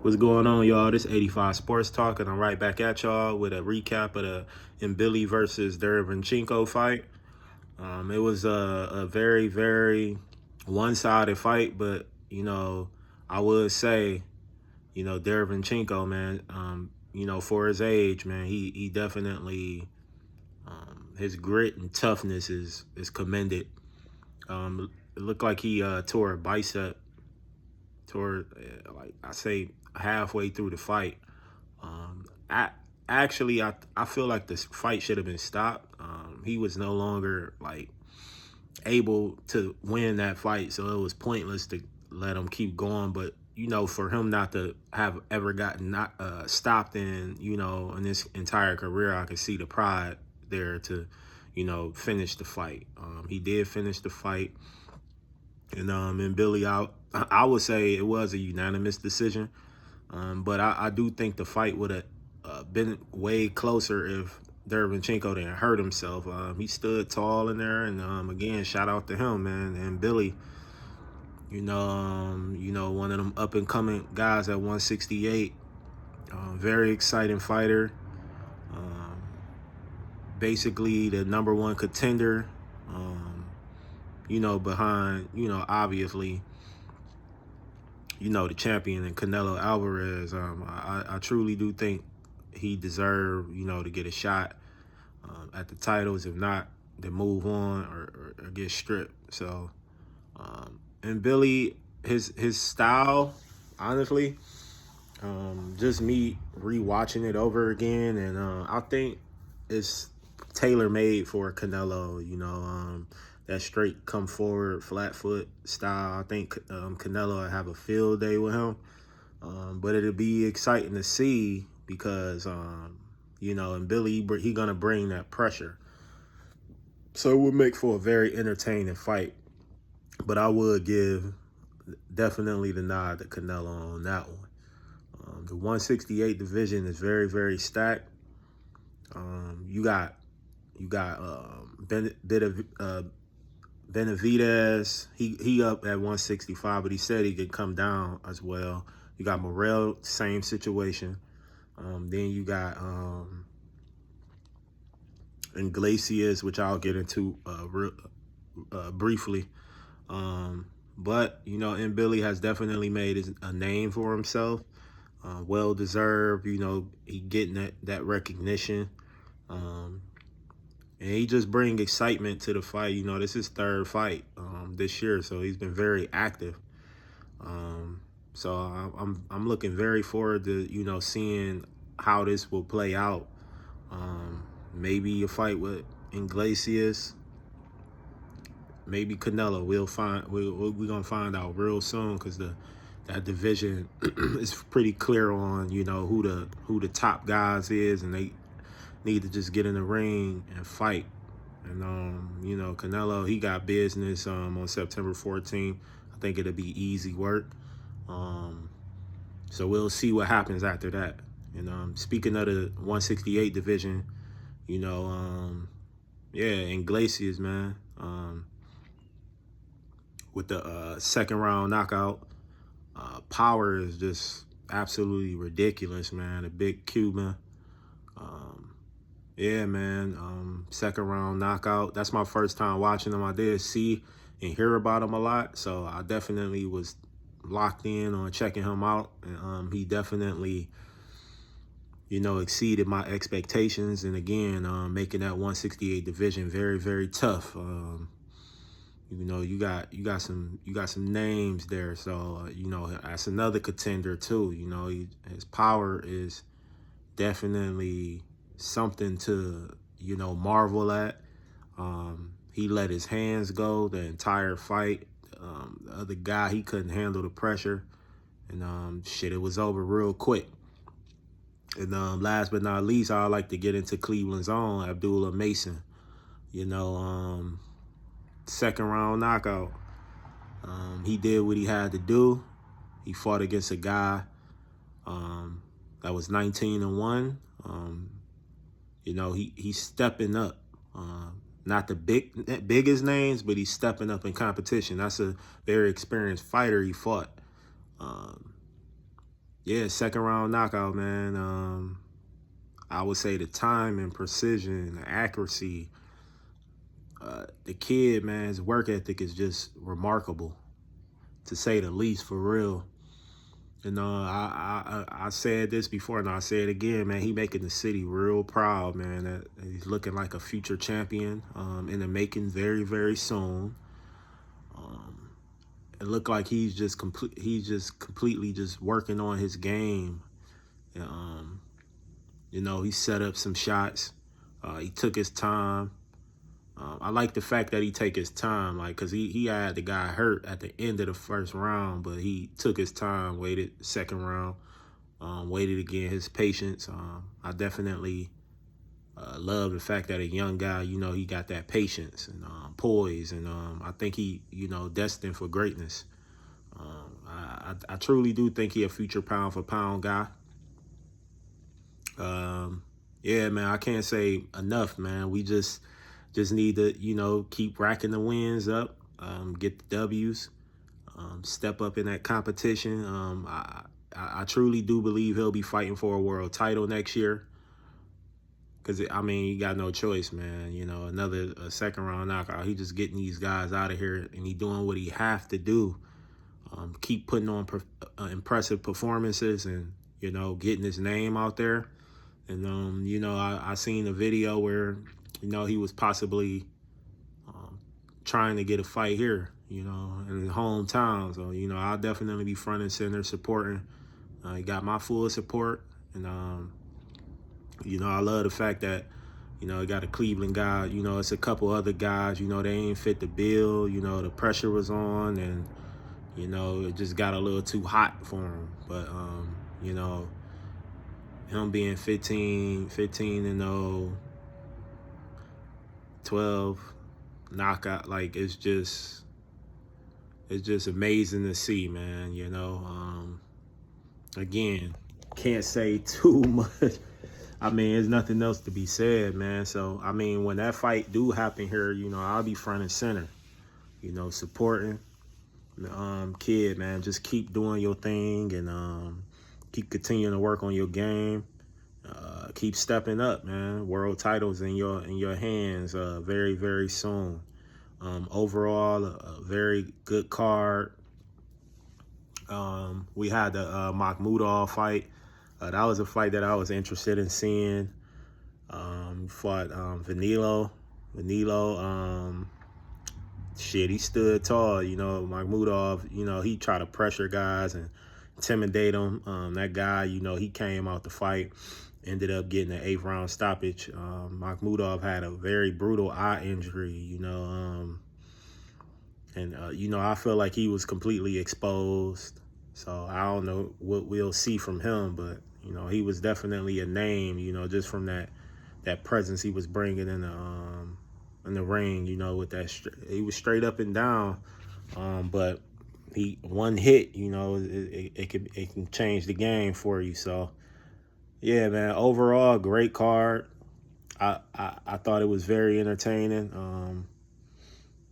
What's going on, y'all? This 85 Sports Talk, and I'm right back at y'all with a recap of the mbilli versus derevyanchenko fight. It was a very, very one-sided fight, but, I would say, derevyanchenko, man, for his age, man, he definitely, his grit and toughness is commended. It looked like he tore a bicep, like I say, halfway through the fight. I actually I feel like this fight should have been stopped. He was no longer like able to win that fight, so it was pointless to let him keep going. But for him not to have ever gotten not stopped in this entire career, I could see the pride there to finish the fight. He did finish the fight, and Billy out. I would say it was a unanimous decision. But I do think the fight would have been way closer if derevyanchenko didn't hurt himself. He stood tall in there, and again, shout out to him, man. And Billy, one of them up and coming guys at 168. Very exciting fighter. Um, Basically, the number one contender. Behind obviously the champion and Canelo Alvarez. I truly do think he deserved, to get a shot at the titles. If not, to move on or get stripped. So, and Billy, his style, honestly, just me rewatching it over again, and I think it's tailor made for Canelo. That straight come forward flat foot style. I think Canelo will have a field day with him, but it'll be exciting to see because and Billy he gonna bring that pressure, so it would make for a very entertaining fight. But I would give definitely the nod to Canelo on that one. The 168 division is very, very stacked. You got Benavidez. He up at 165, but he said he could come down as well. You got Morrell, same situation. Then you got Iglesias, which I'll get into briefly. But Billy has definitely made a name for himself. Well deserved. He getting that recognition. Um, and he just bring excitement to the fight. This is his third fight this year, so he's been very active. So I'm looking very forward to seeing how this will play out. Maybe a fight with Iglesias, maybe Canelo. We're gonna find out real soon because that division is pretty clear on who the top guys is, and they need to just get in the ring and fight. And Canelo, he got business on September 14th. I think it'll be easy work. So we'll see what happens after that. And speaking of the 168 division, yeah, Iglesias, man, with the second round knockout, power is just absolutely ridiculous, man. A big Cuban. Yeah, man. Second round knockout. That's my first time watching him. I did see and hear about him a lot, so I definitely was locked in on checking him out. And he definitely, exceeded my expectations. And again, making that 168 division very, very tough. You got some names there, so that's another contender too. His power is definitely something to marvel at. He let his hands go the entire fight. The other guy, he couldn't handle the pressure, and it was over real quick. And last but not least, I like to get into Cleveland's own Abdullah Mason. Second round knockout. He did what he had to do. He fought against a guy that was 19-1. He's stepping up. Not the biggest names, but he's stepping up in competition. That's a very experienced fighter he fought. yeah, second round knockout, man. I would say the time and precision, the accuracy, the kid, man, his work ethic is just remarkable, to say the least, for real. You know, I said this before and I say it again, man. He making the city real proud, man. That he's looking like a future champion in the making very, very soon. It looked like he's just completely just working on his game. Um, you know, he set up some shots. He took his time. I like the fact that he take his time, like, cause he had the guy hurt at the end of the first round, but he took his time, waited second round, waited again, his patience. I definitely love the fact that a young guy, you know, he got that patience and poise, and I think he, you know, destined for greatness. I truly do think he a future pound for pound guy. Yeah, man, I can't say enough, man. We just need to, you know, keep racking the wins up, get the W's, step up in that competition. I truly do believe he'll be fighting for a world title next year. Because, I mean, you got no choice, man. You know, another second round knockout. He just getting these guys out of here, and he doing what he have to do. Keep putting on impressive performances and, you know, getting his name out there. And, you know, I seen a video where, you know, he was possibly trying to get a fight here, you know, in his hometown. So, you know, I'll definitely be front and center supporting. He got my full support. And, you know, I love the fact that, you know, he got a Cleveland guy. You know, it's a couple other guys, you know, they ain't fit the bill. You know, the pressure was on, and, you know, it just got a little too hot for him. But, you know, him being 15-0, 12 knockout, like, it's just amazing to see, man. You know, again, can't say too much. I mean, there's nothing else to be said, man. So, I mean, when that fight do happen here, you know, I'll be front and center, you know, supporting. Kid, man, just keep doing your thing, and keep continuing to work on your game. Keep stepping up, man. World titles in your hands very, very soon. Overall, a very good card. We had the Makhmudov fight. That was a fight that I was interested in seeing. Fought Vanilo. Shit, he stood tall. You know, Makhmudov, you know, he tried to pressure guys and intimidate them. That guy, you know, he came out the fight, ended up getting an 8th round stoppage. Makhmudov had a very brutal eye injury, you know, and you know, I feel like he was completely exposed. So I don't know what we'll see from him, but, you know, he was definitely a name, you know, just from that presence he was bringing in the ring, you know, with that, he was straight up and down, but one hit, you know, it can change the game for you. So yeah, man, overall great card. I thought it was very entertaining,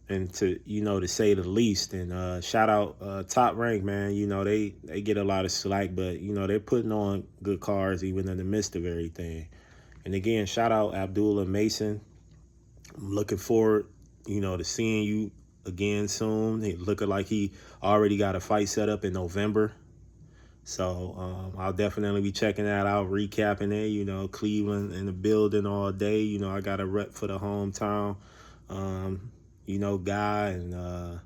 and to say the least. And shout out Top Rank, man. You know, they get a lot of slack, but, you know, they're putting on good cards even in the midst of everything. And again, shout out Abdullah Mason. I'm looking forward, you know, to seeing you again soon. It looking like he already got a fight set up in November. So I'll definitely be checking that out, recapping it. You know, Cleveland in the building all day. You know, I got a rep for the hometown, you know, guy. And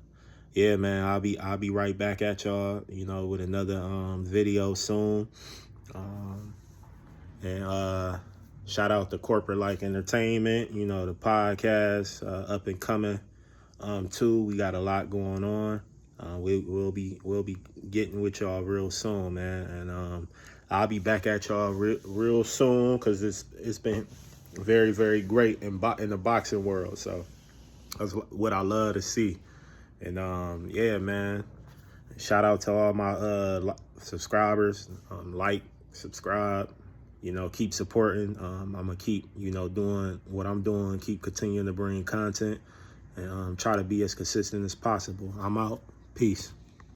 yeah, man, I'll be right back at y'all, you know, with another video soon. And shout out to Corporate Like Entertainment, you know, the podcast up and coming too. We got a lot going on. We'll be getting with y'all real soon, man. And I'll be back at y'all real soon, because it's been very, very great in the boxing world. So that's what I love to see. And yeah, man, shout out to all my subscribers. Like, subscribe. You know, keep supporting. I'm going to keep, you know, doing what I'm doing, keep continuing to bring content, and try to be as consistent as possible. I'm out. Peace.